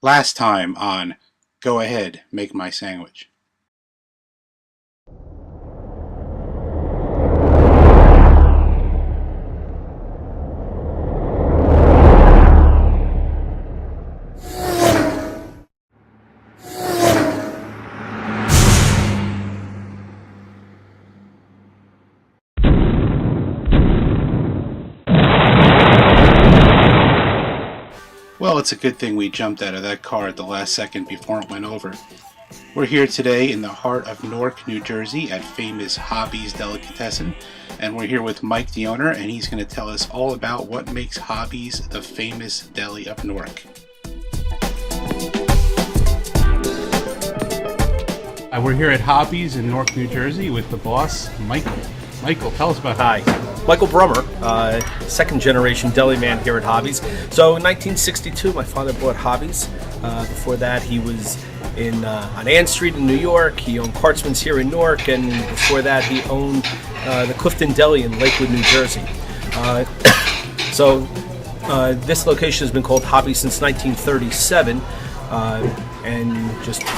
Last time on Go Ahead, Make My Sandwich. Well, it's a good thing we jumped out of that car at the last second before it went over. We're here today in the heart of Newark, New Jersey at famous Hobby's Delicatessen, and we're here with Mike, the owner, and he's going to tell us all about what makes Hobby's the famous deli of Newark. We're here at Hobby's in Newark, New Jersey with the boss, Michael. Michael, tell us about Hi, Michael Brummer, second generation deli man here at Hobby's. So in 1962, my father bought Hobby's. Before that, he was on Ann Street in New York. He owned Cartsman's here in Newark, and before that, he owned the Clifton Deli in Lakewood, New Jersey. This location has been called Hobby's since 1937, and just we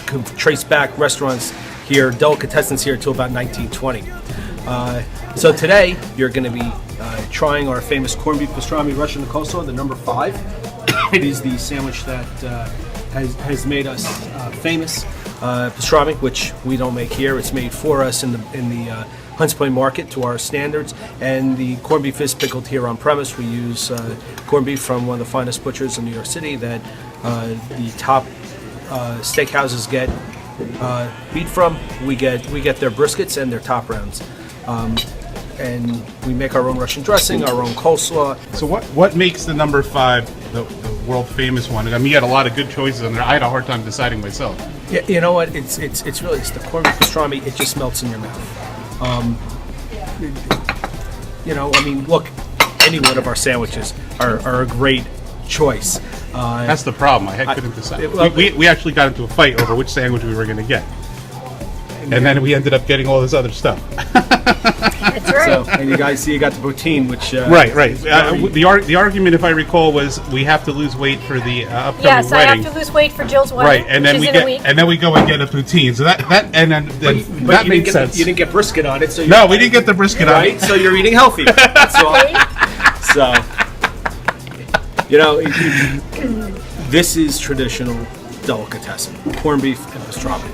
can trace back restaurants here, delicatessens here, till about 1920. So today you're going to be trying our famous corned beef pastrami Russian coleslaw, the number 5. It is the sandwich that has made us famous. Pastrami, which we don't make here, it's made for us in the Hunts Point Market to our standards, and the corned beef is pickled here on premise. We use corned beef from one of the finest butchers in New York City that the top steakhouses get meat from. We get their briskets and their top rounds, and we make our own Russian dressing, our own coleslaw. So what makes the number 5 the world famous one? I mean, you had a lot of good choices in there. I had a hard time deciding myself. Yeah, you know what? It's really the corned beef pastrami. It just melts in your mouth. Look, any one of our sandwiches are a great choice. That's the problem. I couldn't decide. We actually got into a fight over which sandwich we were going to get. And then we ended up getting all this other stuff. That's right. So, and you guys see you got the protein, which... right. The argument, if I recall, was we have to lose weight for the upcoming yes, wedding. I have to lose weight for Jill's wedding. Right, and then we go and get a poutine. So that made sense. You didn't get brisket on it, so no, we didn't get the brisket on it. Right, so you're eating healthy. That's all. So, this is traditional delicatessen, corned beef and pastrami.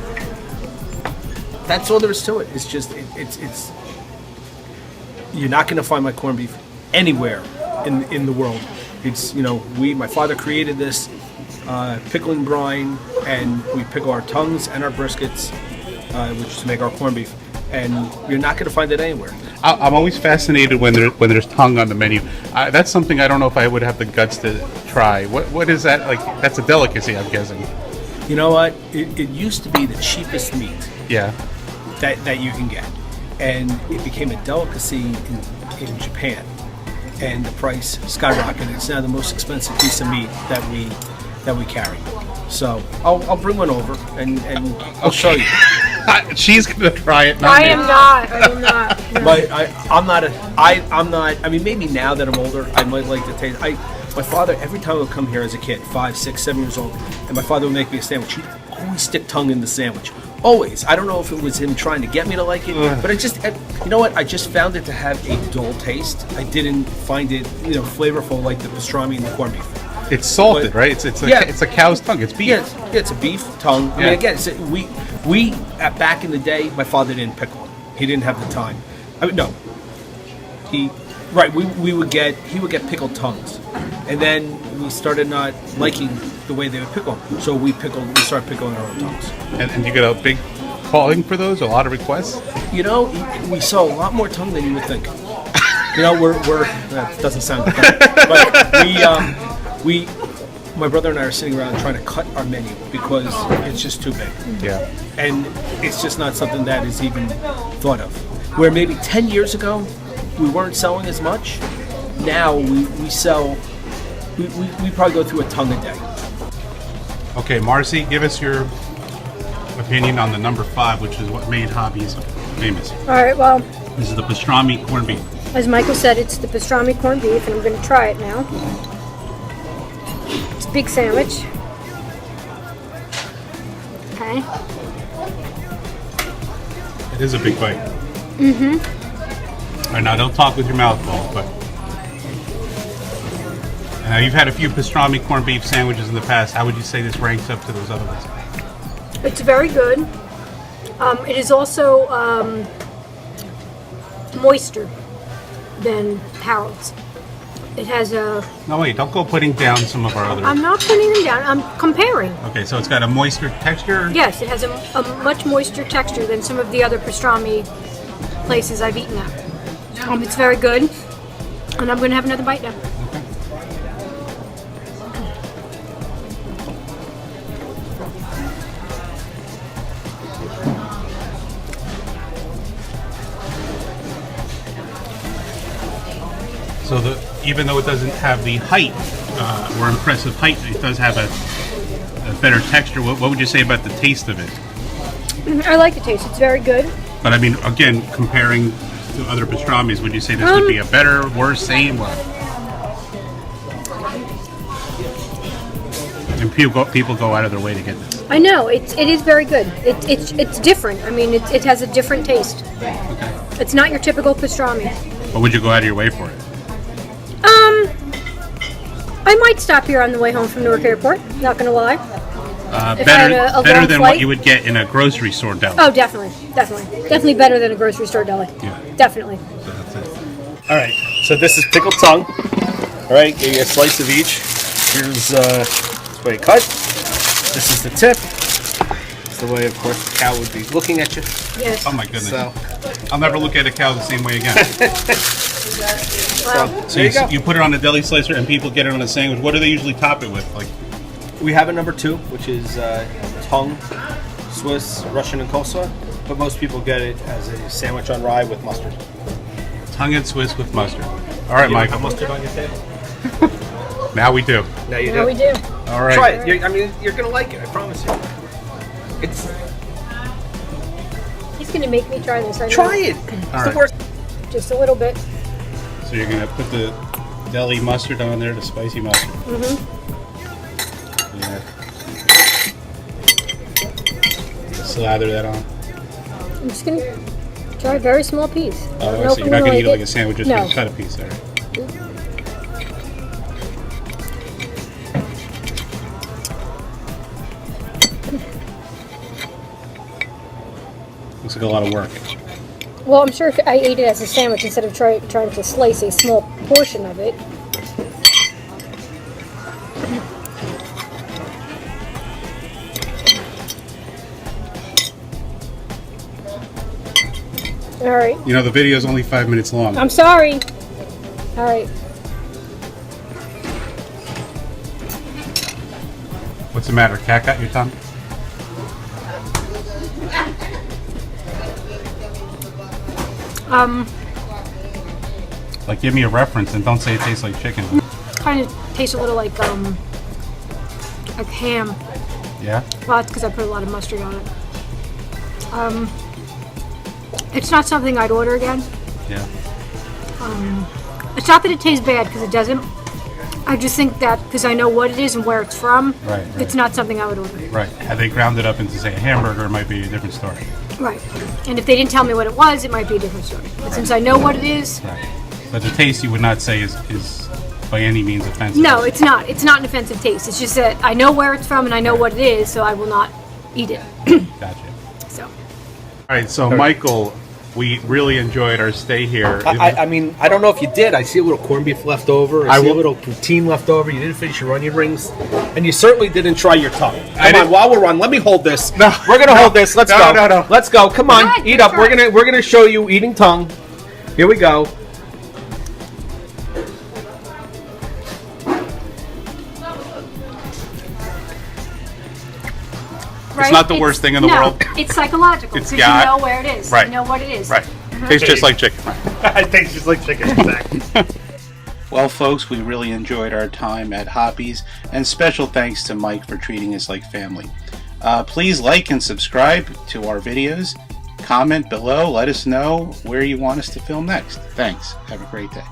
That's all there is to it. It's just it's. You're not going to find my corned beef anywhere in the world. It's my father created this pickling brine, and we pickle our tongues and our briskets, which to make our corned beef, and you're not going to find it anywhere. I'm always fascinated when there's tongue on the menu. That's something I don't know if I would have the guts to try. What is that like? That's a delicacy, I'm guessing. You know what? It used to be the cheapest meat. Yeah. That you can get, and it became a delicacy in Japan, and the price skyrocketed. It's now the most expensive piece of meat that we carry. So I'll bring one over and I'll show you. She's gonna try it. I am not. No. But I'm not. I mean, maybe now that I'm older, I might like to taste. My father, every time I would come here as a kid, 5, 6, 7 years old, and my father would make me a sandwich, he'd always stick tongue in the sandwich. Always. I don't know if it was him trying to get me to like it, but you know what? I just found it to have a dull taste. I didn't find it, flavorful like the pastrami and the corned beef. It's salted, right? It's a cow's tongue. It's beef. Yeah, it's a beef tongue. I mean, again, we back in the day, my father didn't pickle it. He didn't have the time. No. We would get pickled tongues, and then we started not liking the way they would pickle them. So we started pickling our own tongues. And you get a big calling for those? A lot of requests? We sell a lot more tongue than you would think. That doesn't sound good, but my brother and I are sitting around trying to cut our menu because it's just too big. Yeah. And it's just not something that is even thought of. Where maybe 10 years ago, we weren't selling as much. Now we sell, we probably go through a tongue a day. Okay, Marcy, give us your opinion on the number 5, which is what made Hobby's famous. All right, well, this is the pastrami corned beef. as Michael said, it's the pastrami corned beef, and I'm going to try it now. a big sandwich. Okay. It is a big bite. Mm-hmm. All right, now don't talk with your mouth full, but... Now, you've had a few pastrami corned beef sandwiches in the past. How would you say this ranks up to those other ones? It's very good. It is also moister than Harold's. It has a... No, wait, don't go putting down some of our other... I'm not putting them down. I'm comparing. Okay, so it's got a moister texture? Yes, it has a much moister texture than some of the other pastrami places I've eaten at. It's very good. And I'm going to have another bite now. Okay. So even though it doesn't have the height or impressive height, it does have a better texture. What would you say about the taste of it? I like the taste. It's very good. But I mean, again, comparing to other pastrami's, would you say this would be a better, worse, same? What? And people go out of their way to get this. I know. It is very good. It's different. I mean, it has a different taste. Okay. It's not your typical pastrami. But would you go out of your way for it? I might stop here on the way home from Newark Airport. Not gonna lie. If I had a Better long than flight. what you would get in a grocery store deli. Oh, definitely better than a grocery store deli. Yeah. Definitely. So that's it. All right, so this is pickled tongue. All right, give you a slice of each. Here's the way you cut. This is the tip. It's the way, of course, the cow would be looking at you. Yes. Oh my goodness. So, I'll never look at a cow the same way again. Wow. So there you go. you put it on a deli slicer and people get it on a sandwich. What do they usually top it with? Like, We have a number 2, which is tongue, Swiss, Russian, and coleslaw. But most people get it as a sandwich on rye with mustard. tongue and Swiss with mustard. All right, You Mike. have mustard on your table? Now we do. Now you Now do. we do. All right. Try it. You're gonna like it. I promise you. It's He's gonna make me try this. I know. try it. It's All the right. worst. Just a little bit. So you're gonna put the deli mustard on there, the spicy mustard. Mm-hmm. Yeah. Slather that on. I'm just gonna try a very small piece. I don't Oh, know I if see. I'm You're not gonna like eat it like a sandwich, just No. gonna cut a piece there. Looks like a lot of work. Well, I'm sure if I ate it as a sandwich instead of trying to slice a small portion of it. All right. You know, the video is only 5 minutes long. I'm sorry. All right. What's the matter? Cat got your tongue? Like, give me a reference and don't say it tastes like chicken. Kind of tastes a little like ham. Yeah? Well, that's because I put a lot of mustard on it. It's not something I'd order again. Yeah. It's not that it tastes bad, because it doesn't. I just think that because I know what it is and where it's from, Right. it's not something I would order. Right. Had they ground it up into, say, a hamburger, it might be a different story. Right. And if they didn't tell me what it was, it might be a different story. But since I know what it is, Right. But the taste you would not say is by any means offensive. no, it's not. It's not an offensive taste. It's just that I know where it's from and I know what it is, so I will not eat it. Gotcha. So, All right, so Michael, we really enjoyed our stay here. I mean, I don't know if you did. I see a little corned beef left over. I see a little poutine left over. You didn't finish your onion rings. And you certainly didn't try your tongue. Come on, didn't- while we're on, let me hold this. No. We're going to hold this. Let's No, go. no, no. Let's go. Come on, ahead, eat go up. try it. We're gonna show you eating tongue. Here we go. right? not the worst thing in the world. It's psychological It's- because yeah, you know where it is. right. You know what it is. Right. Tastes just like chicken. It tastes just like chicken. Exactly. Well, folks, we really enjoyed our time at Hoppy's, and special thanks to Mike for treating us like family. Please like and subscribe to our videos. Comment below. Let us know where you want us to film next. Thanks. Have a great day.